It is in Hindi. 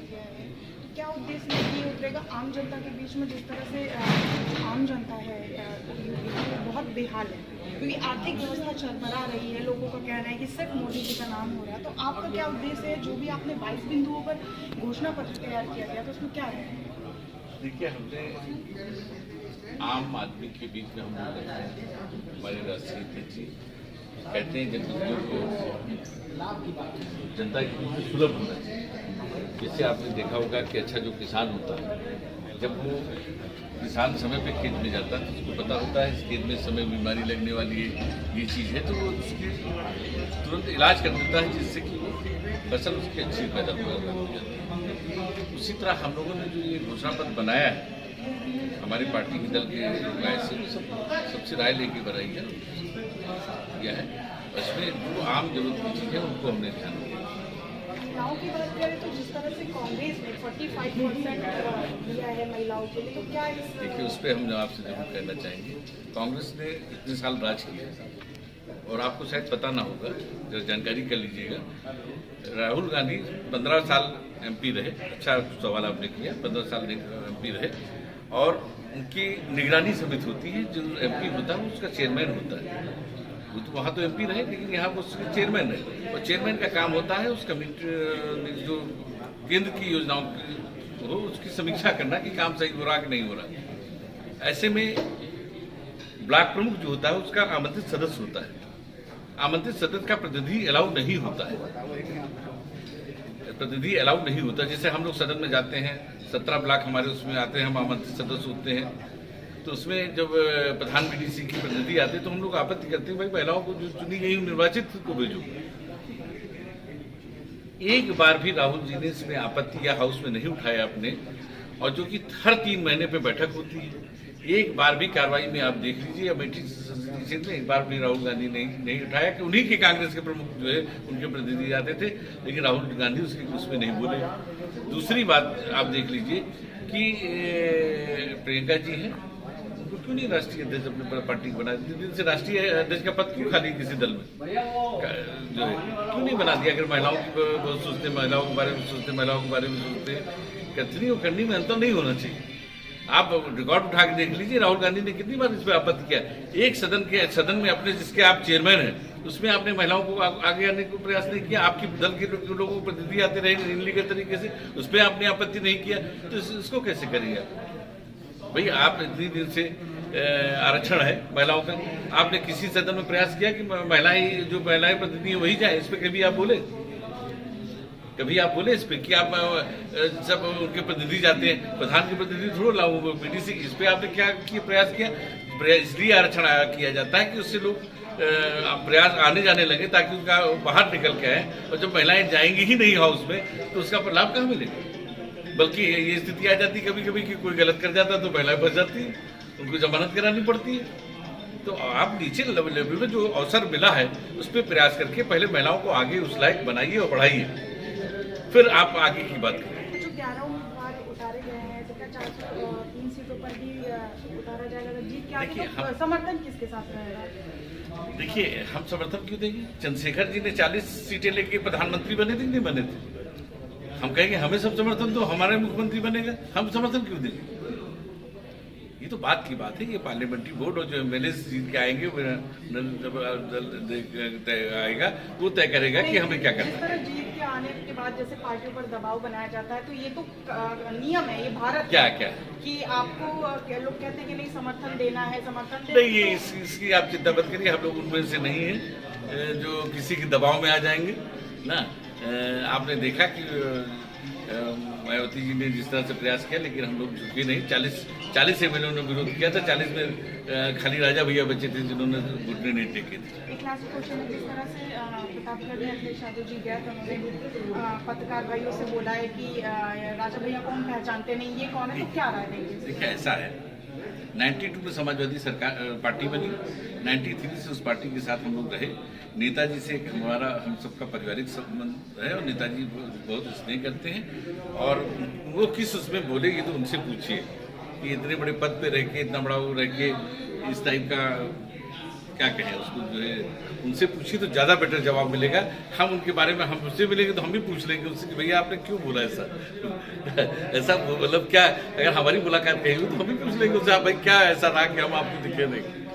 गया है, तो क्या उद्देश्य नहीं उतरेगा आम जनता के बीच में? जिस तरह से आम जनता है बहुत बेहाल है, क्योंकि आर्थिक व्यवस्था चरमरा रही है। लोगों का कहना है कि सिर्फ मोदी जी का नाम हो रहा है। तो आपका क्या उद्देश्य है? जो भी आपने 22 बिंदुओं पर घोषणा पत्र तैयार किया गया तो उसमें क्या है? देखिए, हमने आम आदमी के बीच में हम लोग करते हैं। हमारे राष्ट्रीय अध्यक्ष जी कहते हैं जनप्रतिनिधियों को जनता के बीच में सुलभ होना चाहिए। जैसे आपने देखा होगा कि अच्छा जो किसान होता है, जब वो किसान समय पे खेत में जाता है तो उसको पता होता है इस खेत में समय बीमारी लगने वाली है, ये चीज़ है, तो वो उसकी तुरंत इलाज कर देता है जिससे कि वो फसल उसकी अच्छी पैदावार हो जाती है। उसी तरह हम लोगों ने जो ये घोषणा पत्र बनाया है, हमारी पार्टी के दल के राय से सबसे राय लेके बनाई है, यह है इसमें जो आम जरूरत की चीज़ें उनको हमने ध्यान दिया। महिलाओं की बात करें तो जिस तरह से कांग्रेस ने 45% दिया है महिलाओं के लिए, तो क्या इस देखिए, उस पर हम आपसे जरूर कहना चाहेंगे। कांग्रेस ने इतने साल राज किया और आपको शायद पता ना होगा, जो जानकारी कर लीजिएगा, राहुल गांधी 15 साल MP रहे। अच्छा सवाल आपने किया, 15 साल MP रहे और उनकी निगरानी समिति होती है। जो MP होता है उसका चेयरमैन होता है। वो तो वहाँ तो MP रहे, लेकिन यहाँ वो उसके चेयरमैन है और चेयरमैन का काम होता है उस कमेटी जो केंद्र की योजनाओं की हो उसकी समीक्षा करना कि काम सही हो रहा कि नहीं हो रहा। ऐसे में ब्लॉक प्रमुख जो होता है उसका आमंत्रित सदस्य होता है। आमंत्रित सदस्य का प्रतिनिधि अलाउ नहीं होता है, प्रतिनिधि अलाउ नहीं होता। जैसे हम लोग सदन में जाते हैं, 17 ब्लॉक हमारे उसमें आते हैं, हम आमंत्रित सदस्य होते हैं, तो उसमें जब प्रधान BDC की प्रतिनिधि आते हैं तो हम लोग आपत्ति करते हैं, भाई महिलाओं को जो चुनी गई निर्वाचित को भेजो। एक बार भी राहुल जी ने इसमें आपत्ति या हाउस में नहीं उठाया आपने, और जो कि हर 3 महीने पे बैठक होती है, एक बार भी कार्रवाई में आप देख लीजिए अमेठी क्षेत्र में एक बार भी राहुल गांधी नहीं उठाया कि उन्हीं के कांग्रेस के प्रमुख जो है उनके प्रतिनिधि आते थे, लेकिन राहुल गांधी उसमें नहीं बोले। दूसरी बात आप देख लीजिए कि प्रियंका जी हैं, उनको क्यों नहीं राष्ट्रीय अध्यक्ष अपने पार्टी को बना दिया? से राष्ट्रीय अध्यक्ष का पद क्यों खाली किसी दल में जो है क्यों नहीं बना दिया? अगर महिलाओं की बहुत सोचते, महिलाओं के बारे में सोचते, महिलाओं के बारे में सोचते, कथनी और करनी में अंतर नहीं होना चाहिए। आप रिकॉर्ड उठा के देख लीजिए, राहुल गांधी ने कितनी बार इस पर आपत्ति किया। एक सदन में अपने जिसके आप चेयरमैन हैं उसमें आपने महिलाओं को आगे आने को प्रयास नहीं किया। आपकी दल के लोगों को प्रतिनिधि आते रहे इनलीगल तरीके से, उस पर आपने आपत्ति नहीं किया, तो इसको कैसे करेंगे भाई? आप इतनी दिन से आरक्षण है महिलाओं का, आपने किसी सदन में प्रयास किया कि महिलाएं प्रतिनिधि वही जाए? इस पर कभी आप बोले? कभी आप बोले इस पे कि आप सब उनके प्रतिनिधि जाते हैं, प्रधान के प्रतिनिधि थोड़ा लाओ BDC? इस पे आपने क्या प्रयास किया? इसलिए आरक्षण किया जाता है कि उससे लोग प्रयास आने जाने लगे ताकि उनका बाहर निकल के आए, और जब महिलाएं जाएंगी ही नहीं हाउस में तो उसका लाभ कहाँ मिलेगा? बल्कि ये स्थिति आ जाती कभी कभी कि कोई गलत कर जाता तो महिलाएं फंस जाती है, उनको जमानत करानी पड़ती है। तो आप नीचे लेवल में जो अवसर मिला है उस पर प्रयास करके पहले महिलाओं को आगे उस लायक बनाइए और बढ़ाइए, फिर आप आगे की बात करें। जो 11 उम्मीदवार उतारे गए हैं तो क्या 403 सीटों पर भी उतारा जाएगा? जीत के आगे तो समर्थन किसके साथ रहेगा? देखिए, हम समर्थन क्यों देंगे? चंद्रशेखर जी ने 40 सीटें लेके प्रधानमंत्री बने थे, नहीं बने थे? हम कहेंगे हमें सब समर्थन दो, हमारे मुख्यमंत्री बनेगा, हम समर्थन क्यों देंगे? ये तो बात की बात है। ये पार्लियामेंट्री बोर्ड और जो MLA जीत के आएंगे आएगा वो तय करेगा कि हमें क्या करना है। जीत के आने के बाद जैसे पार्टियों पर दबाव बनाया जाता है, तो ये तो नियम है, ये भारत क्या कि आपको लोग कहते हैं कि नहीं समर्थन देना है, समर्थन नहीं, ये इसकी आप चिंता मत करिए। हम लोग उनमें से नहीं है जो किसी के दबाव में आ जाएंगे ना। आपने देखा कि मायावती जी ने जिस तरह से प्रयास किया, लेकिन हम लोग झुके नहीं। 40 MLA ने विरोध किया था, 40 में खाली राजा भैया बचे थे जिन्होंने घुटने नहीं टेके थे। एक लास्ट क्वेश्चन है, जिस तरह से प्रतापगढ़ में अखिलेश यादव जी गए थे, उन्होंने पत्रकार भाइयों से बोला है कि राजा भैया को हम पहचानते नहीं, ये कौन है? तो क्या राय देंगे? देखिए, ऐसा है, 92 में समाजवादी सरकार पार्टी बनी, 93 से उस पार्टी के साथ हम लोग रहे। नेताजी से हमारा हम सबका पारिवारिक संबंध है और नेताजी बहुत स्नेह करते हैं, और वो किस उसमें बोले ये तो उनसे पूछिए कि इतने बड़े पद पे रह के, इतना बड़ा वो रह के इस टाइप का क्या कहें उसको, जो है उनसे पूछिए तो ज़्यादा बेटर जवाब मिलेगा। हम उनके बारे में हम उससे मिलेंगे तो हम भी पूछ लेंगे उससे कि भैया आपने क्यों बोला ऐसा ऐसा मतलब क्या, अगर हमारी मुलाकात कहीं हुई तो हम भी पूछ लेंगे उससे, आप भाई क्या ऐसा रहा कि हम आपको दिखे नहीं।